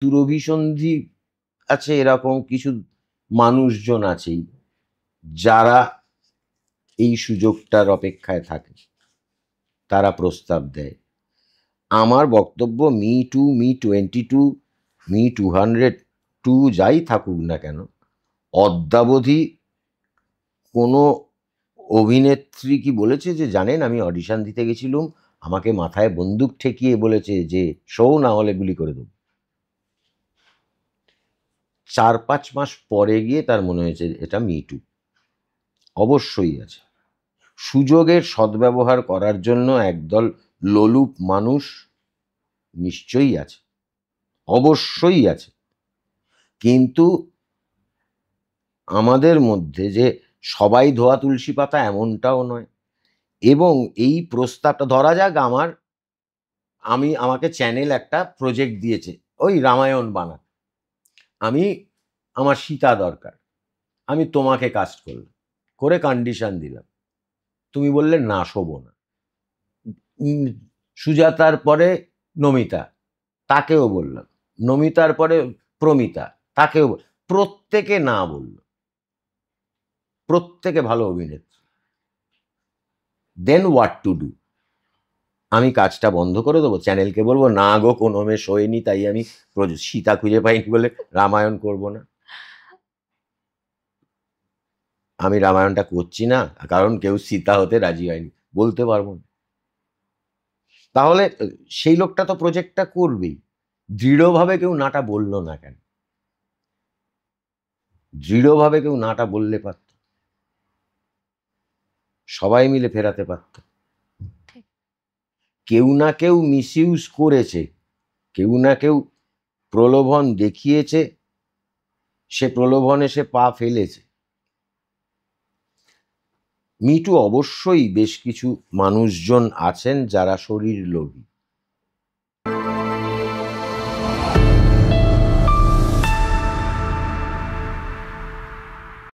দুরভিসন্ধি আছে, এরকম কিছু মানুষজন আছেই যারা এই সুযোগটার অপেক্ষায় থাকে, তারা প্রস্তাব দেয়। আমার বক্তব্য মি 22, মি 202 যাই থাকুক না কেন, অদ্যাবধি কোনো অভিনেত্রী কি বলেছে যে জানেন আমি অডিশন দিতে গেছিলুম, আমাকে মাথায় বন্দুক ঠেকিয়ে বলেছে যে শো না হলে গুলি করে দেবো? 4-5 মাস পরে গিয়ে তার মনে হয়েছে এটা মিটু। অবশ্যই আছে। সুযোগের সদ্ব্যবহার করার জন্য একদল লোলুপ মানুষ নিশ্চয়ই আছে, অবশ্যই আছে। কিন্তু আমাদের মধ্যে যে সবাই ধোয়া তুলসী পাতা এমনটাও নয়। এবং এই প্রস্তাবটা ধরা যাক আমাকে চ্যানেল একটা প্রজেক্ট দিয়েছে ওই রামায়ণ বানাতে, আমি আমার সীতা দরকার, আমি তোমাকে কাস্ট করলাম, করে কন্ডিশন দিলাম, তুমি বললে না শোবো না। সুজাতার পরে নমিতা, তাকেও বললাম, নমিতার পরে প্রমিতা, তাকেও প্রত্যেকে না বলল, প্রত্যেকে ভালো অভিনেত্রী। দেন হোয়াট টু ডু? আমি কাজটা বন্ধ করে দেবো, চ্যানেলকে বলবো না গো কোনো মেয়ে শোয়নি তাই আমি সীতা খুঁজে পাইনি বলে রামায়ণ করব না, আমি রামায়ণটা করছি না কারণ কেউ সীতা হতে রাজি হয়নি, বলতে পারবো না। তাহলে সেই লোকটা তো প্রজেক্টটা করবেই। দৃঢ়ভাবে কেউ নাটা বলল না কেন? দৃঢ়ভাবে কেউ নাটা বললে পারত, সবাই মিলে ফেরাতে পারত। কেউ না কেউ মিসইউজ করেছে, কেউ না কেউ প্রলোভন দেখিয়েছে, সে প্রলোভনে সে পা ফেলেছে। মিটু অবশ্যই বেশ কিছু মানুষজন আছেন যারা শরীর লোভী,